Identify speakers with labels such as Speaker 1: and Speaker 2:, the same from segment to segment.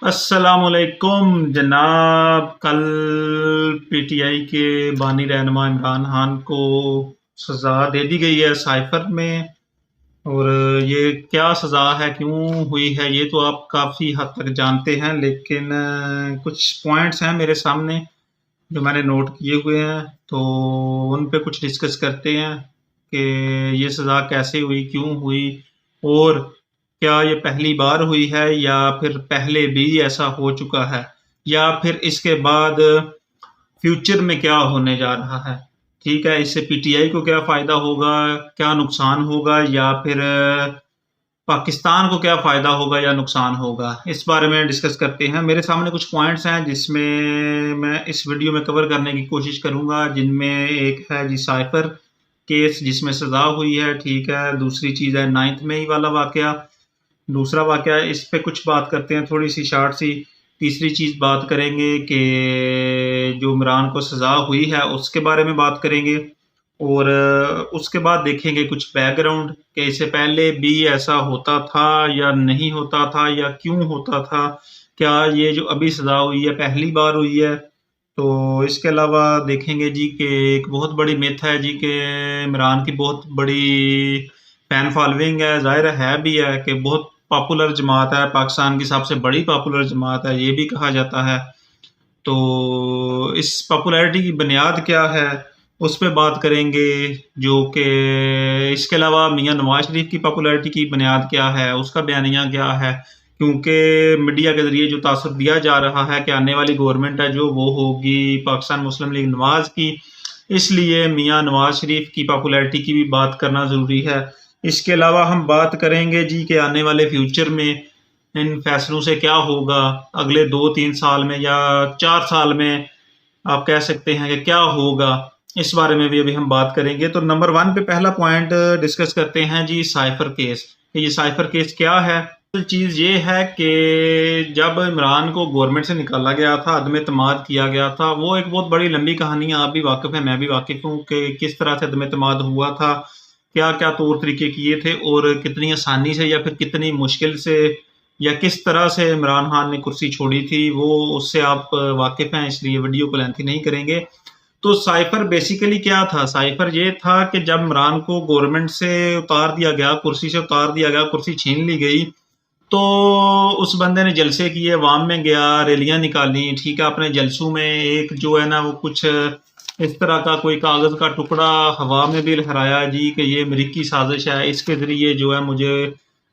Speaker 1: السلام علیکم جناب، کل پی ٹی آئی کے بانی رہنما عمران خان کو سزا دے دی گئی ہے سائفر میں۔ اور یہ کیا سزا ہے، کیوں ہوئی ہے، یہ تو آپ کافی حد تک جانتے ہیں، لیکن کچھ پوائنٹس ہیں میرے سامنے جو میں نے نوٹ کیے ہوئے ہیں، تو ان پہ کچھ ڈسکس کرتے ہیں کہ یہ سزا کیسے ہوئی، کیوں ہوئی، اور کیا یہ پہلی بار ہوئی ہے یا پھر پہلے بھی ایسا ہو چکا ہے، یا پھر اس کے بعد فیوچر میں کیا ہونے جا رہا ہے۔ ٹھیک ہے، اس سے پی ٹی آئی کو کیا فائدہ ہوگا، کیا نقصان ہوگا، یا پھر پاکستان کو کیا فائدہ ہوگا یا نقصان ہوگا، اس بارے میں ڈسکس کرتے ہیں۔ میرے سامنے کچھ پوائنٹس ہیں جس میں میں اس ویڈیو میں کور کرنے کی کوشش کروں گا، جن میں ایک ہے جی سائفر کیس جس میں سزا ہوئی ہے، ٹھیک ہے۔ دوسری چیز ہے 9 مئی والا واقعہ، دوسرا واقعہ اس پہ کچھ بات کرتے ہیں تھوڑی سی شارٹ سی۔ تیسری چیز بات کریں گے کہ جو عمران کو سزا ہوئی ہے اس کے بارے میں بات کریں گے، اور اس کے بعد دیکھیں گے کچھ بیک گراؤنڈ کہ اس سے پہلے بھی ایسا ہوتا تھا یا نہیں ہوتا تھا، یا کیوں ہوتا تھا، کیا یہ جو ابھی سزا ہوئی ہے پہلی بار ہوئی ہے۔ تو اس کے علاوہ دیکھیں گے جی کہ ایک بہت بڑی میتھ ہے جی کہ عمران کی بہت بڑی فین فالوئنگ ہے، ظاہر ہے بھی ہے کہ بہت پاپولر جماعت ہے، پاکستان کی سب سے بڑی پاپولر جماعت ہے، یہ بھی کہا جاتا ہے۔ تو اس پاپولیرٹی کی بنیاد کیا ہے اس پہ بات کریں گے، جو کہ اس کے علاوہ میاں نواز شریف کی پاپولیرٹی کی بنیاد کیا ہے، اس کا بیانیہ کیا ہے، کیونکہ میڈیا کے ذریعے جو تاثر دیا جا رہا ہے کہ آنے والی گورنمنٹ ہے جو وہ ہوگی پاکستان مسلم لیگ نواز کی، اس لیے میاں نواز شریف کی پاپولیرٹی کی بھی بات کرنا ضروری ہے۔ اس کے علاوہ ہم بات کریں گے جی کہ آنے والے فیوچر میں ان فیصلوں سے کیا ہوگا، اگلے 2-3 سال میں یا 4 سال میں آپ کہہ سکتے ہیں کہ کیا ہوگا، اس بارے میں بھی ابھی ہم بات کریں گے۔ تو نمبر 1 پہ پہلا پوائنٹ ڈسکس کرتے ہیں جی سائفر کیس، کہ یہ سائفر کیس کیا ہے۔ چیز یہ ہے کہ جب عمران کو گورنمنٹ سے نکالا گیا تھا، عدم اعتماد کیا گیا تھا، وہ ایک بہت بڑی لمبی کہانی ہے، آپ بھی واقف ہیں، میں بھی واقف ہوں کہ کس طرح سے عدم اعتماد ہوا تھا، کیا کیا طور طریقے کیے تھے، اور کتنی آسانی سے یا پھر کتنی مشکل سے یا کس طرح سے عمران خان نے کرسی چھوڑی تھی، وہ اس سے آپ واقف ہیں، اس لیے ویڈیو کو لینتھی نہیں کریں گے۔ تو سائفر بیسیکلی کیا تھا؟ سائفر یہ تھا کہ جب عمران کو گورنمنٹ سے اتار دیا گیا، کرسی سے اتار دیا گیا، کرسی چھین لی گئی، تو اس بندے نے جلسے کیے، عوام میں گیا، ریلیاں نکالی، ٹھیک ہے۔ اپنے جلسوں میں ایک جو ہے نا وہ کچھ اس طرح کا کوئی کاغذ کا ٹکڑا ہوا میں بھی لہرایا جی کہ یہ امریکی سازش ہے، اس کے ذریعے جو ہے مجھے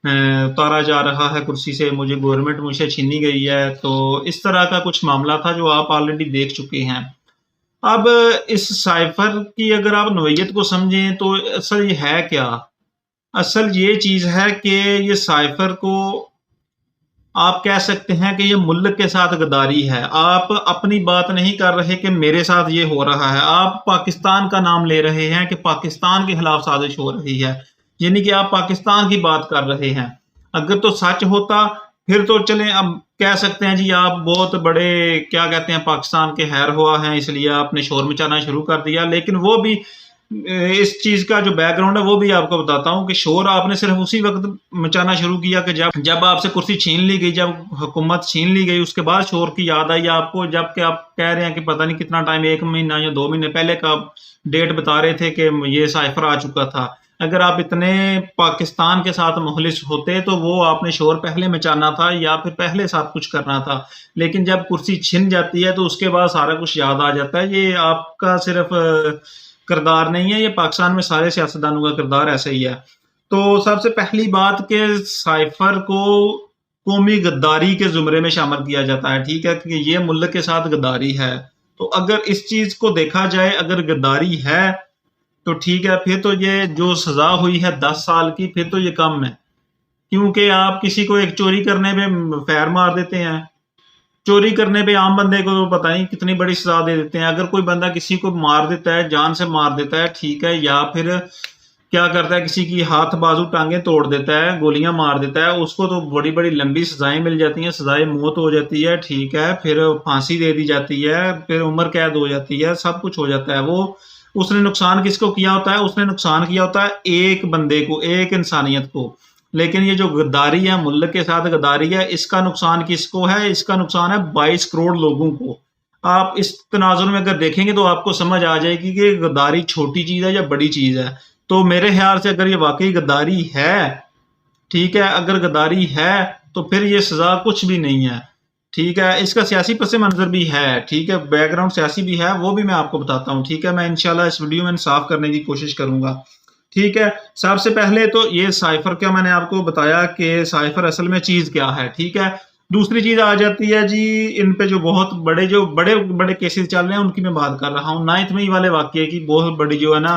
Speaker 1: اتارا جا رہا ہے کرسی سے، مجھے گورنمنٹ مجھ سے چھینی گئی ہے۔ تو اس طرح کا کچھ معاملہ تھا جو آپ آلریڈی دیکھ چکے ہیں۔ اب اس سائفر کی اگر آپ نوعیت کو سمجھیں تو اصل یہ ہے کیا؟ اصل یہ چیز ہے کہ یہ سائفر کو آپ کہہ سکتے ہیں کہ یہ ملک کے ساتھ غداری ہے۔ آپ اپنی بات نہیں کر رہے کہ میرے ساتھ یہ ہو رہا ہے، آپ پاکستان کا نام لے رہے ہیں کہ پاکستان کے خلاف سازش ہو رہی ہے، یعنی کہ آپ پاکستان کی بات کر رہے ہیں۔ اگر تو سچ ہوتا پھر تو چلیں، اب کہہ سکتے ہیں جی آپ بہت بڑے کیا کہتے ہیں پاکستان کے خیر ہوا ہیں، اس لیے آپ نے شور مچانا شروع کر دیا۔ لیکن وہ بھی اس چیز کا جو بیک گراؤنڈ ہے وہ بھی آپ کو بتاتا ہوں کہ شور آپ نے صرف اسی وقت مچانا شروع کیا کہ جب آپ سے کرسی چھین لی گئی، جب حکومت چھین لی گئی، اس کے بعد شور کی یاد آئی آپ کو، جب کہ آپ کہہ رہے ہیں کہ پتہ نہیں کتنا ٹائم، 1 مہینہ یا 2 مہینے پہلے کا ڈیٹ بتا رہے تھے کہ یہ سائفر آ چکا تھا۔ اگر آپ اتنے پاکستان کے ساتھ مخلص ہوتے تو وہ آپ نے شور پہلے مچانا تھا یا پھر پہلے ساتھ کچھ کرنا تھا، لیکن جب کرسی چھن جاتی ہے تو اس کے بعد سارا کچھ یاد آ جاتا ہے۔ یہ آپ کا صرف کردار نہیں ہے، یہ پاکستان میں سارے سیاستدانوں کا کردار ایسا ہی ہے۔ تو سب سے پہلی بات کہ سائفر کو قومی غداری کے زمرے میں شامل کیا جاتا ہے، ٹھیک ہے، کہ یہ ملک کے ساتھ غداری ہے۔ تو اگر اس چیز کو دیکھا جائے، اگر غداری ہے تو ٹھیک ہے، پھر تو یہ جو سزا ہوئی ہے 10 سال کی، پھر تو یہ کم ہے، کیونکہ آپ کسی کو ایک چوری کرنے پہ فیر مار دیتے ہیں، چوری کرنے پہ عام بندے کو پتہ نہیں کتنی بڑی سزا دے دیتے ہیں۔ اگر کوئی بندہ کسی کو مار دیتا ہے، جان سے مار دیتا ہے، ٹھیک ہے، یا پھر کیا کرتا ہے کسی کی ہاتھ بازو ٹانگیں توڑ دیتا ہے، گولیاں مار دیتا ہے، اس کو تو بڑی بڑی لمبی سزائیں مل جاتی ہیں، سزائے موت ہو جاتی ہے، ٹھیک ہے، پھر پھانسی دے دی جاتی ہے، پھر عمر قید ہو جاتی ہے، سب کچھ ہو جاتا ہے۔ وہ اس نے نقصان کس کو کیا ہوتا ہے؟ اس نے نقصان کیا ہوتا ہے ایک بندے کو، ایک انسانیت کو۔ لیکن یہ جو غداری ہے، ملک کے ساتھ غداری ہے، اس کا نقصان کس کو ہے؟ اس کا نقصان ہے 22 کروڑ لوگوں کو۔ آپ اس تناظر میں اگر دیکھیں گے تو آپ کو سمجھ آ جائے گی کہ غداری چھوٹی چیز ہے یا بڑی چیز ہے۔ تو میرے خیال سے اگر یہ واقعی غداری ہے، ٹھیک ہے، اگر غداری ہے تو پھر یہ سزا کچھ بھی نہیں ہے، ٹھیک ہے۔ اس کا سیاسی پس منظر بھی ہے، ٹھیک ہے، بیک گراؤنڈ سیاسی بھی ہے، وہ بھی میں آپ کو بتاتا ہوں، ٹھیک ہے۔ میں انشاءاللہ اس ویڈیو میں صاف کرنے کی کوشش کروں گا، ٹھیک ہے۔ سب سے پہلے تو یہ سائفر کا میں نے آپ کو بتایا کہ سائفر اصل میں چیز کیا ہے، ٹھیک ہے۔ دوسری چیز آ جاتی ہے جی، ان پہ جو بہت بڑے کیسز چل رہے ہیں ان کی میں بات کر رہا ہوں۔ 9 مئی والے واقعے کی بہت بڑی جو ہے نا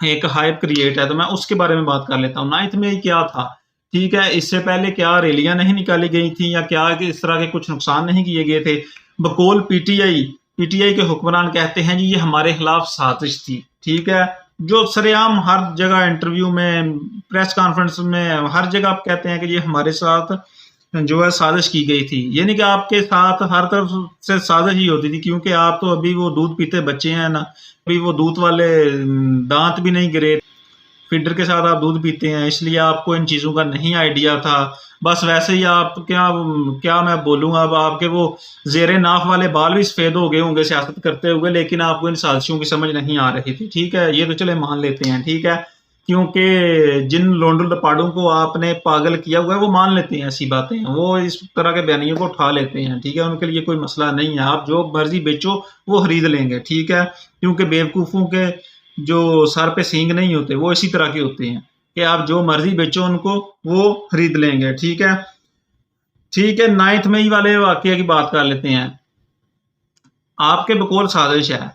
Speaker 1: ایک ہائپ کریٹ ہے، تو میں اس کے بارے میں بات کر لیتا ہوں۔ 9 مئی کیا تھا، ٹھیک ہے، اس سے پہلے کیا ریلیاں نہیں نکالی گئی تھیں یا کیا کہ اس طرح کے کچھ نقصان نہیں کیے گئے تھے؟ بقول پی ٹی آئی کے حکمران کہتے ہیں جی یہ ہمارے خلاف سازش تھی، ٹھیک ہے، جو سر عام ہر جگہ انٹرویو میں، پریس کانفرنس میں، ہر جگہ آپ کہتے ہیں کہ یہ ہمارے ساتھ جو ہے سازش کی گئی تھی۔ یعنی کہ آپ کے ساتھ ہر طرف سے سازش ہی ہوتی تھی، کیونکہ آپ تو ابھی وہ دودھ پیتے بچے ہیں نا، ابھی وہ دودھ والے دانت بھی نہیں گرے، فیڈر کے ساتھ آپ دودھ پیتے ہیں، اس لیے آپ کو ان چیزوں کا نہیں آئیڈیا تھا۔ بس ویسے ہی آپ کیا میں بولوں، اب آپ کے وہ زیر ناف والے بال بھی سفید ہو گئے ہوں گے سیاست کرتے ہوئے، لیکن آپ کو ان سازشوں کی سمجھ نہیں آ رہی تھی، ٹھیک ہے۔ یہ تو چلے مان لیتے ہیں، ٹھیک ہے، کیونکہ جن لونڈو لپاڑوں کو آپ نے پاگل کیا ہوا ہے وہ مان لیتے ہیں ایسی باتیں، وہ اس طرح کے بیانیوں کو اٹھا لیتے ہیں، ٹھیک ہے، ان کے لیے کوئی مسئلہ نہیں ہے، آپ جو مرضی بیچو وہ خرید لیں گے، ٹھیک ہے، کیونکہ بیوقوفوں کے جو سر پہ سینگ نہیں ہوتے وہ اسی طرح کے ہوتے ہیں کہ آپ جو مرضی بیچو ان کو وہ خرید لیں گے، ٹھیک ہے، ٹھیک ہے۔ 9 مئی والے واقعے کی بات کر لیتے ہیں۔ آپ کے بقول سازش ہے،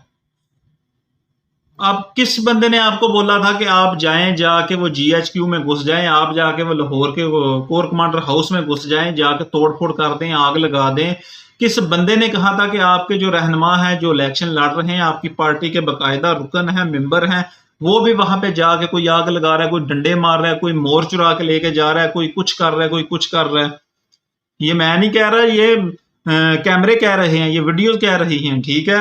Speaker 1: اب کس بندے نے آپ کو بولا تھا کہ آپ جائیں، جا کے وہ جی ایچ کیو میں گھس جائیں، آپ جا کے وہ لاہور کے وہ کور کمانڈر ہاؤس میں گھس جائیں، جا کے توڑ پھوڑ کر دیں، آگ لگا دیں؟ کس بندے نے کہا تھا کہ آپ کے جو رہنما ہیں، جو الیکشن لڑ رہے ہیں، آپ کی پارٹی کے باقاعدہ رکن ہیں، ممبر ہیں، وہ بھی وہاں پہ جا کے کوئی آگ لگا رہا ہے، کوئی ڈنڈے مار رہا ہے، کوئی مور چرا کے لے کے جا رہا ہے، کوئی کچھ کر رہا ہے، کوئی کچھ کر رہا ہے؟ یہ میں نہیں کہہ رہا، یہ کیمرے کہہ رہے ہیں، یہ ویڈیوز کہہ رہی ہیں، ٹھیک ہے۔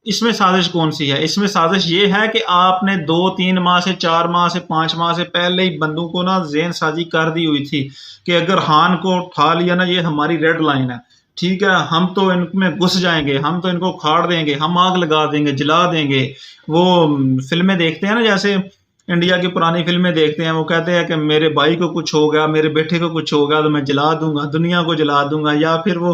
Speaker 1: اس میں سازش کون سی ہے؟ اس میں سازش یہ ہے کہ آپ نے 2-3 ماہ سے 4 ماہ سے 5 ماہ سے پہلے ہی بندوں کو نا ذہن سازی کر دی ہوئی تھی کہ اگر خان کو اٹھا لیا نا، یہ ہماری ریڈ لائن ہے، ٹھیک ہے، ہم تو ان میں گھس جائیں گے، ہم تو ان کو کھاڑ دیں گے، ہم آگ لگا دیں گے، جلا دیں گے۔ وہ فلمیں دیکھتے ہیں نا، جیسے انڈیا کی پرانی فلمیں دیکھتے ہیں، وہ کہتے ہیں کہ میرے بھائی کو کچھ ہو گیا، میرے بیٹے کو کچھ ہو گیا تو میں جلا دوں گا، دنیا کو جلا دوں گا، یا پھر وہ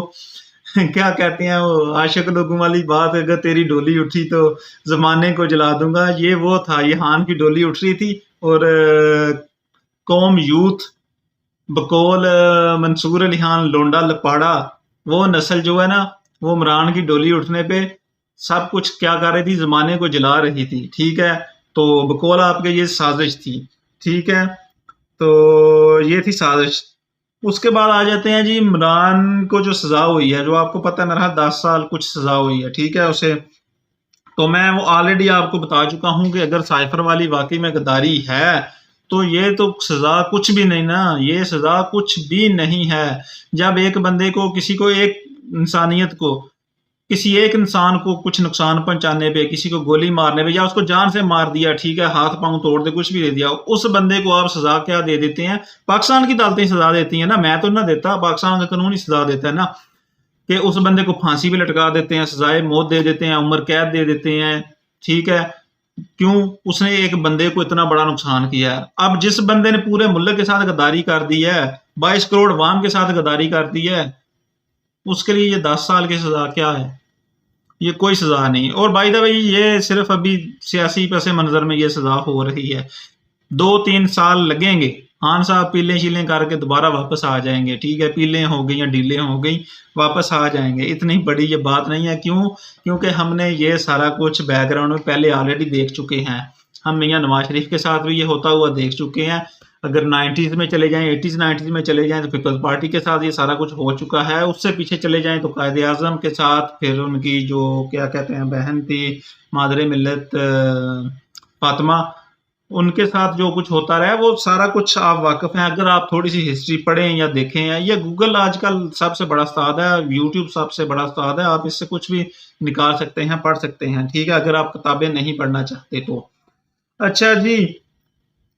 Speaker 1: کیا کہتے ہیں وہ عاشق لوگوں والی بات، اگر تیری ڈولی اٹھی تو زمانے کو جلا دوں گا۔ یہ وہ تھا، یہ خان کی ڈولی اٹھ رہی تھی اور قوم یوتھ بقول منصور علی خان لونڈا لپاڑا، وہ نسل جو ہے نا، وہ عمران کی ڈولی اٹھنے پہ سب کچھ کیا کر رہی تھی، زمانے کو جلا رہی تھی، ٹھیک ہے۔ تو بقول آپ کے یہ سازش تھی، ٹھیک ہے، تو یہ تھی سازش۔ اس کے بعد آ جاتے ہیں جی عمران کو جو سزا ہوئی ہے، جو آپ کو پتہ ہے میرا 10 سال کچھ سزا ہوئی ہے، ٹھیک ہے اسے، تو میں وہ آلریڈی آپ کو بتا چکا ہوں کہ اگر سائفر والی واقعی میں غداری ہے تو یہ تو سزا کچھ بھی نہیں نا، یہ سزا کچھ بھی نہیں ہے۔ جب ایک بندے کو، کسی کو، ایک انسانیت کو، کسی ایک انسان کو کچھ نقصان پہنچانے پہ، کسی کو گولی مارنے پہ، یا اس کو جان سے مار دیا، ٹھیک ہے، ہاتھ پاؤں توڑ دے، کچھ بھی دے دیا، اس بندے کو آپ سزا کیا دے دیتے ہیں؟ پاکستان کی عدالتیں سزا دیتی ہیں نا، میں تو نہ دیتا، پاکستان کا قانون ہی سزا دیتا ہے نا، کہ اس بندے کو پھانسی بھی لٹکا دیتے ہیں، سزائے موت دے دیتے ہیں، عمر قید دے دیتے ہیں، ٹھیک ہے۔ کیوں؟ اس نے ایک بندے کو اتنا بڑا نقصان کیا ہے۔ اب جس بندے نے پورے ملک کے ساتھ غداری کر دی ہے، 22 کروڑ عوام کے ساتھ غداری کر دی ہے، اس کے لیے یہ 10 سال کی سزا کیا ہے؟ یہ کوئی سزا نہیں۔ اور بائی دا وے یہ صرف ابھی سیاسی پس منظر میں یہ سزا ہو رہی ہے، 2-3 سال لگیں گے، خان صاحب پیلیں شیلیں کر کے دوبارہ واپس آ جائیں گے، ٹھیک ہے، پیلیں ہو گئی یا ڈیلیں ہو گئی، واپس آ جائیں گے، اتنی بڑی یہ بات نہیں ہے۔ کیوں؟ کیونکہ ہم نے یہ سارا کچھ بیک گراؤنڈ میں پہلے آلریڈی دیکھ چکے ہیں، ہم میاں نواز شریف کے ساتھ بھی یہ ہوتا ہوا دیکھ چکے ہیں، اگر 90s میں چلے جائیں، 80s 90s میں چلے جائیں تو پیپلز پارٹی کے ساتھ یہ سارا کچھ ہو چکا ہے، اس سے پیچھے چلے جائیں تو قائد اعظم کے ساتھ، پھر ان کی جو کیا کہتے ہیں بہن تھی مادر ملت فاطمہ، ان کے ساتھ جو کچھ ہوتا رہا ہے وہ سارا کچھ آپ واقف ہیں۔ اگر آپ تھوڑی سی ہسٹری پڑھیں یا دیکھیں، یا گوگل آج کل سب سے بڑا استاد ہے، یوٹیوب سب سے بڑا استاد ہے، آپ اس سے کچھ بھی نکال سکتے ہیں، پڑھ سکتے ہیں، ٹھیک ہے، اگر آپ کتابیں نہیں پڑھنا چاہتے تو۔ اچھا جی،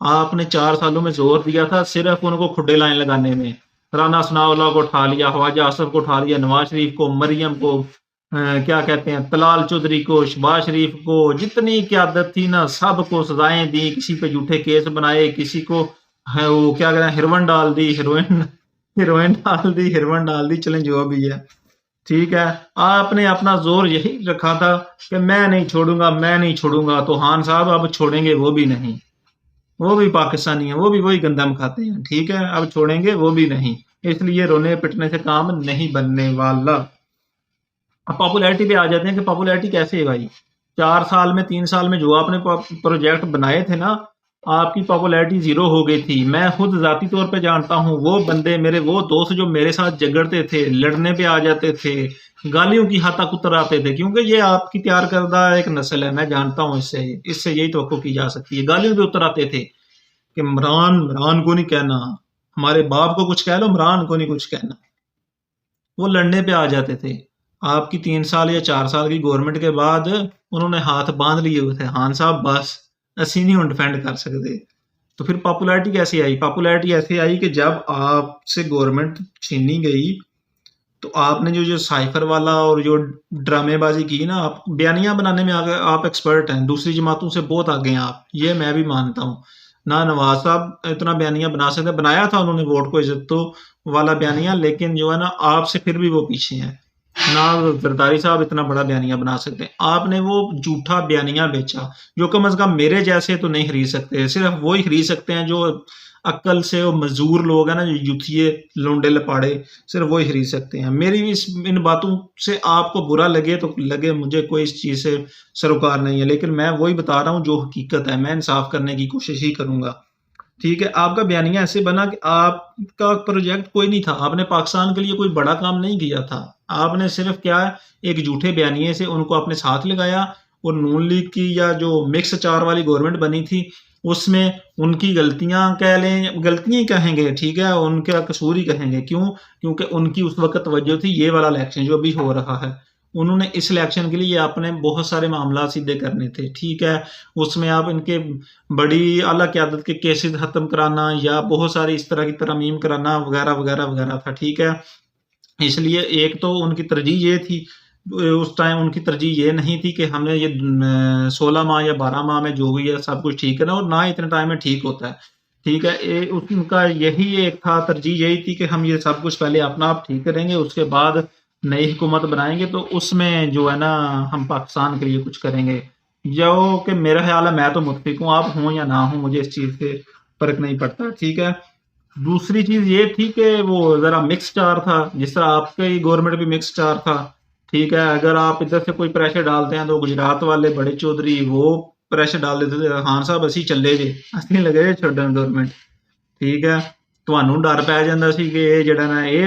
Speaker 1: آپ نے 4 سالوں میں زور دیا تھا صرف ان کو کھڈے لائن لگانے میں، رانا ثناء اللہ کو اٹھا لیا، خواجہ آصف کو اٹھا لیا، نواز شریف کو، مریم کو، کیا کہتے ہیں طلال چودھری کو، شہباز شریف کو، جتنی قیادت تھی نا سب کو سزائیں دی، کسی پہ جھوٹے کیس بنائے، کسی کو وہ کیا کہتے ہیں ہیروئن ڈال دی، ہیروئن ڈال دی، چلیں جو بھی ہے ٹھیک ہے۔ آپ نے اپنا زور یہی رکھا تھا کہ میں نہیں چھوڑوں گا، میں نہیں چھوڑوں گا، تو خان صاحب اب چھوڑیں گے وہ بھی نہیں، وہ بھی پاکستانی ہیں، وہ بھی وہی گندم کھاتے ہیں ٹھیک ہے، اب چھوڑیں گے وہ بھی نہیں، اس لیے رونے پٹنے سے کام نہیں بننے والا۔ اب پاپولیرٹی پہ آ جاتے ہیں کہ پاپولیرٹی کیسے ہے بھائی، 4 سال میں 3 سال میں جو آپ نے پروجیکٹ بنائے تھے نا، آپ کی پاپولیرٹی زیرو ہو گئی تھی۔ میں خود ذاتی طور پہ جانتا ہوں، وہ بندے میرے وہ دوست جو میرے ساتھ جگڑتے تھے، لڑنے پہ آ جاتے تھے، گالیوں کی حد تک اتر آتے تھے، کیونکہ یہ آپ کی تیار کردہ ایک نسل ہے، میں جانتا ہوں، اس سے یہی توقع کی جا سکتی ہے، گالیوں پہ اتر آتے تھے کہ عمران کو نہیں کہنا، ہمارے باپ کو کچھ کہہ لو، عمران کو نہیں کچھ کہنا، وہ لڑنے پہ آ جاتے تھے۔ آپ کی 3 سال یا 4 سال کی گورنمنٹ کے بعد انہوں نے ہاتھ باندھ لیے ہوئے تھے، خان صاحب بس اسی نہیں ڈیفینڈ کر سکتے۔ تو پھر پاپولیرٹی کیسے آئی؟ پاپولیرٹی ایسے آئی کہ جب آپ سے گورنمنٹ چھینی گئی تو آپ نے جو سائفر والا اور جو ڈرامے بازی کی نا، آپ بیانیاں بنانے میں آگے آپ ایکسپرٹ ہیں، دوسری جماعتوں سے بہت آگے ہیں آپ، یہ میں بھی مانتا ہوں۔ نہ نواز صاحب اتنا بیانیہ بنا سکتے، بنایا تھا انہوں نے ووٹ کو عزت تو والا بیانیہ، لیکن جو ہے نا آپ سے پھر بھی وہ پیچھے ہیں۔ نہ زرداری صاحب اتنا بڑا بیانیہ بنا سکتے، آپ نے وہ جھوٹا بیانیہ بیچا، جو کم از کم میرے جیسے تو نہیں خرید سکتے، صرف وہی خرید سکتے ہیں جو عقل سے وہ مزدور لوگ ہیں نا، جو یوتھیے لونڈے لپاڑے، صرف وہی خرید سکتے ہیں۔ میری بھی ان باتوں سے آپ کو برا لگے تو لگے، مجھے کوئی اس چیز سے سروکار نہیں ہے، لیکن میں وہی بتا رہا ہوں جو حقیقت ہے، میں انصاف کرنے کی کوشش ہی کروں گا ٹھیک ہے۔ آپ کا بیانیہ ایسے بنا کہ آپ کا پروجیکٹ کوئی نہیں تھا، آپ نے پاکستان کے لیے کوئی بڑا کام نہیں کیا تھا، آپ نے صرف کیا ایک جھوٹے بیانیے سے ان کو اپنے ساتھ لگایا، اور نون لیگ کی یا جو مکس چار والی گورنمنٹ بنی تھی اس میں ان کی غلطیاں کہہ لیں، غلطیاں ہی کہیں گے ٹھیک ہے، ان کا قصور ہی کہیں گے، کیوں؟ کیونکہ ان کی اس وقت توجہ تھی یہ والا الیکشن جو ابھی ہو رہا ہے، انہوں نے اس الیکشن کے لیے اپنے بہت سارے معاملات سیدھے کرنے تھے ٹھیک ہے، اس میں آپ ان کے بڑی اعلیٰ قیادت کے کیسز ختم کرانا یا بہت ساری اس طرح کی ترمیم کرانا وغیرہ وغیرہ وغیرہ تھا ٹھیک ہے۔ اس لیے ایک تو ان کی ترجیح یہ تھی، اس ٹائم ان کی ترجیح یہ نہیں تھی کہ ہم نے یہ 16 ماہ یا 12 ماہ میں جو بھی ہے سب کچھ ٹھیک کرنا، اور نہ اتنے ٹائم میں ٹھیک ہوتا ہے ٹھیک ہے۔ ان کا یہی ایک تھا، ترجیح یہی تھی کہ ہم یہ سب کچھ پہلے اپنا آپ ٹھیک کریں گے، اس کے بعد نئی حکومت بنائیں گے تو اس میں جو ہے نا ہم پاکستان کے لیے کچھ کریں گے، جو کہ میرا خیال ہے، میں تو متفق ہوں، آپ ہوں یا نہ ہوں مجھے اس چیز سے فرق نہیں پڑتا ٹھیک ہے۔ دوسری چیز یہ تھی کہ وہ ذرا مکس اسٹار تھا، جس طرح آپ کی گورنمنٹ بھی مکس اسٹار تھا ٹھیک ہے، اگر آپ ادھر سے کوئی پریشر ڈالتے ہیں تو گجرات والے بڑے چودھری وہ پریشر ڈال دیتے تھے، خان صاحب اسی چلے جے اسی لگے چھڈن گورنمنٹ ٹھیک ہے۔ ਤੁਹਾਨੂੰ ਡਰ ਪੈ ਜਾਂਦਾ ਸੀ ਕਿ ਇਹ ਜਿਹੜਾ ਨਾ ਇਹ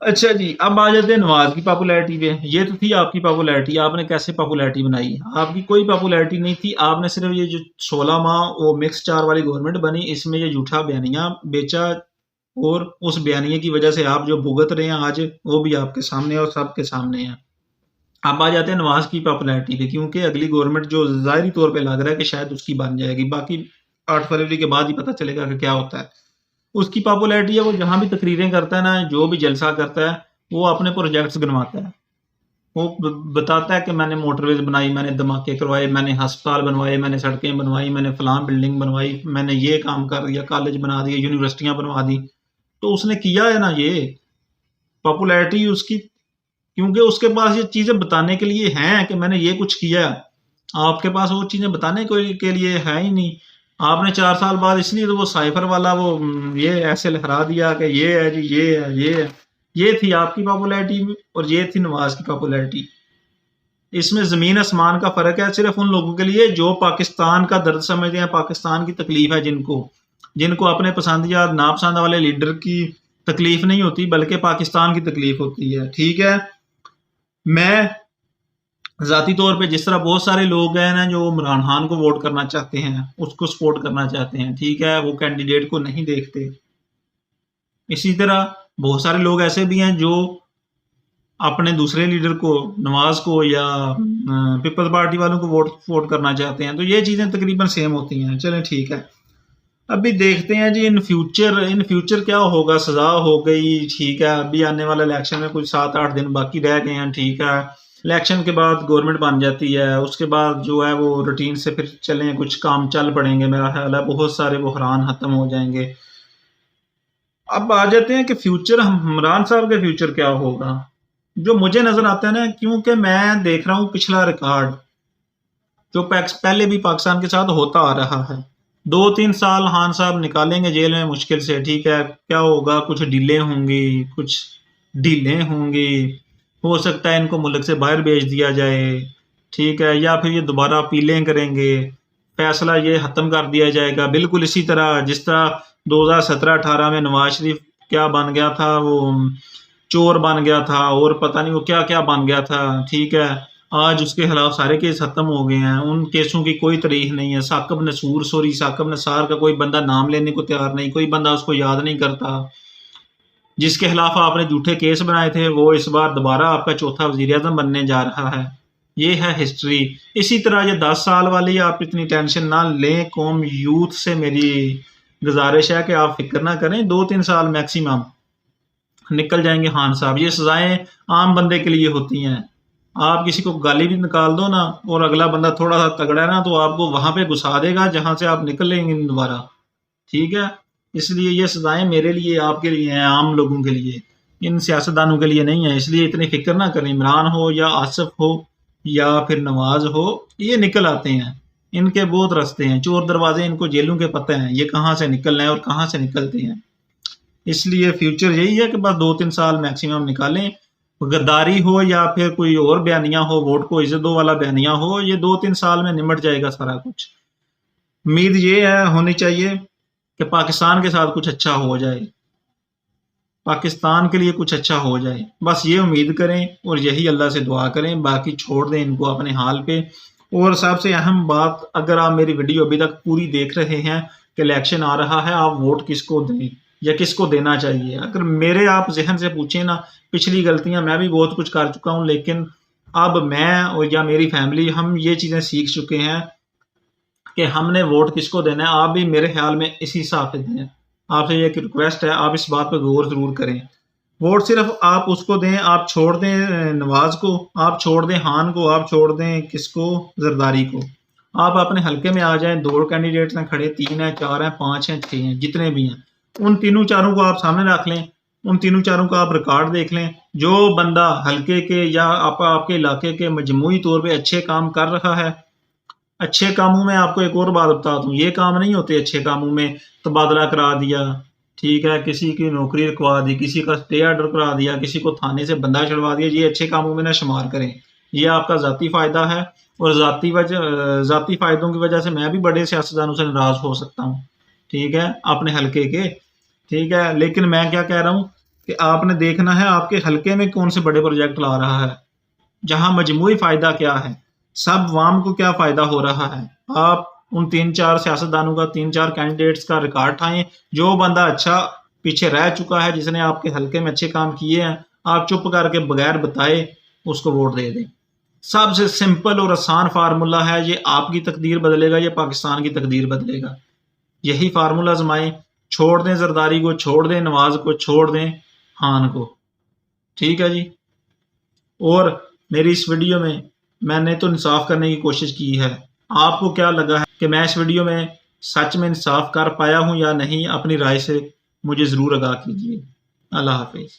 Speaker 1: اچھا جی، اب آ جاتے ہیں نواز کی پاپولیرٹی پہ۔ یہ تو تھی آپ کی پاپولیرٹی، آپ نے کیسے پاپولیرٹی بنائی؟ آپ کی کوئی پاپولیرٹی نہیں تھی، آپ نے صرف یہ جو 16 ماہ وہ مکس چار والی گورنمنٹ بنی اس میں یہ جھوٹا بیانیہ بیچا، اور اس بیانیے کی وجہ سے آپ جو بھگت رہے ہیں آج وہ بھی آپ کے سامنے اور سب کے سامنے ہیں۔ اب آ جاتے ہیں نواز کی پاپولیرٹی پہ، کیونکہ اگلی گورنمنٹ جو ظاہری طور پہ لگ رہا ہے کہ شاید اس کی بن جائے گی، باقی 8 فروری کے بعد ہی پتہ چلے گا کہ کیا ہوتا ہے۔ اس کی پاپولیرٹی ہے، وہ جہاں بھی تقریریں کرتا ہے نا، جو بھی جلسہ کرتا ہے وہ اپنے پروجیکٹس گنواتا ہے، وہ بتاتا ہے کہ میں نے موٹر ویز بنائی، میں نے دھماکے کروائے، میں نے ہسپتال بنوائے، میں نے سڑکیں بنوائی، میں نے فلاں بلڈنگ بنوائی، میں نے یہ کام کر دیا، کالج بنا دیا، یونیورسٹیاں بنوا دی، تو اس نے کیا ہے نا یہ پاپولیرٹی اس کی، کیونکہ اس کے پاس یہ چیزیں بتانے کے لیے ہیں کہ میں نے یہ کچھ کیا ہے، آپ کے پاس وہ چیزیں بتانے کے لیے ہے ہی نہیں۔ آپ نے 4 سال بعد اس لیے تو وہ سائفر والا وہ یہ ایسے لہرا دیا کہ یہ ہے جی، یہ ہے، یہ ہے، یہ تھی آپ کی پاپولیرٹی اور یہ تھی نواز کی پاپولیرٹی۔ اس میں زمین آسمان کا فرق ہے، صرف ان لوگوں کے لیے جو پاکستان کا درد سمجھتے ہیں، پاکستان کی تکلیف ہے، جن کو اپنے پسند یا ناپسند والے لیڈر کی تکلیف نہیں ہوتی بلکہ پاکستان کی تکلیف ہوتی ہے ٹھیک ہے۔ میں ذاتی طور پہ جس طرح بہت سارے لوگ ہیں نا جو عمران خان کو ووٹ کرنا چاہتے ہیں، اس کو سپورٹ کرنا چاہتے ہیں، ٹھیک ہے، وہ کینڈیڈیٹ کو نہیں دیکھتے. اسی طرح بہت سارے لوگ ایسے بھی ہیں جو اپنے دوسرے لیڈر کو، نواز کو یا پیپلز پارٹی والوں کو ووٹ کرنا چاہتے ہیں. تو یہ چیزیں تقریباً سیم ہوتی ہیں. چلیں ٹھیک ہے، ابھی دیکھتے ہیں جی ان فیوچر کیا ہوگا. سزا ہو گئی، ٹھیک ہے، ابھی آنے والا الیکشن میں کچھ 7-8 دن باقی رہ گئے ہیں، ٹھیک ہے. الیکشن کے بعد گورنمنٹ بن جاتی ہے، اس کے بعد جو ہے وہ روٹین سے پھر چلیں، کچھ کام چل پڑیں گے، میرا خیال ہے بہت سارے بحران ختم ہو جائیں گے. اب آ جاتے ہیں کہ فیوچر، عمران صاحب کا فیوچر کیا ہوگا. جو مجھے نظر آتا ہے نا، کیونکہ میں دیکھ رہا ہوں پچھلا ریکارڈ جو پہلے بھی پاکستان کے ساتھ ہوتا آ رہا ہے. 2-3 سال خان صاحب نکالیں گے جیل میں مشکل سے، ٹھیک ہے. کیا ہوگا، کچھ ڈیلیں ہوں گی، کچھ ڈھیلیں ہوں گی، ہو سکتا ہے ان کو ملک سے باہر بھیج دیا جائے، ٹھیک ہے، یا پھر یہ دوبارہ اپیلیں کریں گے، فیصلہ یہ ختم کر دیا جائے گا. بالکل اسی طرح جس طرح 2017-18 میں نواز شریف کیا بن گیا تھا، وہ چور بن گیا تھا اور پتہ نہیں وہ کیا کیا بن گیا تھا، ٹھیک ہے. آج اس کے خلاف سارے کیس ختم ہو گئے ہیں، ان کیسوں کی کوئی تاریخ نہیں ہے. ثاقب نثار کا کوئی بندہ نام لینے کو تیار نہیں، کوئی بندہ اس کو یاد نہیں کرتا. جس کے خلاف آپ نے جھوٹے کیس بنائے تھے وہ اس بار دوبارہ آپ کا چوتھا وزیر اعظم بننے جا رہا ہے. یہ ہے ہسٹری. اسی طرح یہ 10 سال والی آپ اتنی ٹینشن نہ لیں. قوم یوتھ سے میری گزارش ہے کہ آپ فکر نہ کریں، 2-3 سال میکسیمم نکل جائیں گے خان صاحب. یہ سزائیں عام بندے کے لیے ہوتی ہیں. آپ کسی کو گالی بھی نکال دو نا اور اگلا بندہ تھوڑا سا تگڑا ہے نا تو آپ کو وہاں پہ گھسا دے گا جہاں سے آپ نکل لیں گے دوبارہ، ٹھیک ہے. اس لیے یہ سزائیں میرے لیے، آپ کے لیے ہیں، عام لوگوں کے لیے، ان سیاستدانوں کے لیے نہیں ہیں. اس لیے اتنی فکر نہ کریں. عمران ہو یا آصف ہو یا پھر نواز ہو، یہ نکل آتے ہیں. ان کے بہت رستے ہیں، چور دروازے ان کو جیلوں کے پتہ ہیں، یہ کہاں سے نکل رہے ہیں اور کہاں سے نکلتے ہیں. اس لیے فیوچر یہی ہے کہ بس 2-3 سال میکسیمم نکالیں. غداری ہو یا پھر کوئی اور بیانیہ ہو، ووٹ کو عزت دو والا بیانیہ ہو، یہ 2-3 سال میں نمٹ جائے گا سارا کچھ. امید یہ ہے ہونی چاہیے کہ پاکستان کے ساتھ کچھ اچھا ہو جائے، پاکستان کے لیے کچھ اچھا ہو جائے. بس یہ امید کریں اور یہی اللہ سے دعا کریں، باقی چھوڑ دیں ان کو اپنے حال پہ. اور سب سے اہم بات، اگر آپ میری ویڈیو ابھی تک پوری دیکھ رہے ہیں کہ الیکشن آ رہا ہے، آپ ووٹ کس کو دیں یا کس کو دینا چاہیے. اگر میرے آپ ذہن سے پوچھیں نا، پچھلی غلطیاں میں بھی بہت کچھ کر چکا ہوں، لیکن اب میں اور یا میری فیملی ہم یہ چیزیں سیکھ چکے ہیں کہ ہم نے ووٹ کس کو دینا ہے. آپ بھی میرے خیال میں اسی حساب سے دیں. آپ سے ایک ریکویسٹ ہے، آپ اس بات پہ غور ضرور کریں. ووٹ صرف آپ اس کو دیں، آپ چھوڑ دیں نواز کو، آپ چھوڑ دیں خان کو، آپ چھوڑ دیں کس کو، زرداری کو. آپ اپنے حلقے میں آ جائیں، 2 کینڈیڈیٹس ہیں کھڑے، 3 ہیں، 4 ہیں، 5 ہیں، 6 ہیں، جتنے بھی ہیں، ان تینوں چاروں کو آپ سامنے رکھ لیں. ان تینوں چاروں کا آپ ریکارڈ دیکھ لیں. جو بندہ حلقے کے یا آپ کے علاقے کے مجموعی طور پہ اچھے کام کر رہا ہے، اچھے کاموں میں آپ کو ایک اور بات بتا دوں، یہ کام نہیں ہوتے اچھے کاموں میں تبادلہ کرا دیا، ٹھیک ہے، کسی کی نوکری رکھوا دی، کسی کا اسٹے آرڈر کرا دیا، کسی کو تھانے سے بندہ چھڑوا دیا. یہ اچھے کاموں میں نہ شمار کریں. یہ آپ کا ذاتی فائدہ ہے، اور ذاتی فائدوں کی وجہ سے میں بھی بڑے سیاستدانوں سے ناراض ہو سکتا ہوں، ٹھیک ہے، اپنے حلقے کے، ٹھیک ہے. لیکن میں کیا کہہ رہا ہوں کہ آپ نے دیکھنا ہے آپ کے حلقے میں کون سے بڑے پروجیکٹ لا رہا ہے، جہاں مجموعی فائدہ کیا ہے، سب عوام کو کیا فائدہ ہو رہا ہے. آپ ان 3-4 سیاستدانوں کا، 3-4 کینڈیڈیٹس کا ریکارڈ اٹھائیں. جو بندہ اچھا پیچھے رہ چکا ہے، جس نے آپ کے حلقے میں اچھے کام کیے ہیں، آپ چپ کر کے بغیر بتائے اس کو ووٹ دے دیں. سب سے سمپل اور آسان فارمولہ ہے. یہ آپ کی تقدیر بدلے گا، یہ پاکستان کی تقدیر بدلے گا. یہی فارمولہ آزمائیں. چھوڑ دیں زرداری کو، چھوڑ دیں نواز کو، چھوڑ دیں خان کو، ٹھیک ہے جی. اور میری اس ویڈیو میں نے تو انصاف کرنے کی کوشش کی ہے. آپ کو کیا لگا ہے کہ میں اس ویڈیو میں سچ میں انصاف کر پایا ہوں یا نہیں؟ اپنی رائے سے مجھے ضرور آگاہ کیجیے. اللہ حافظ.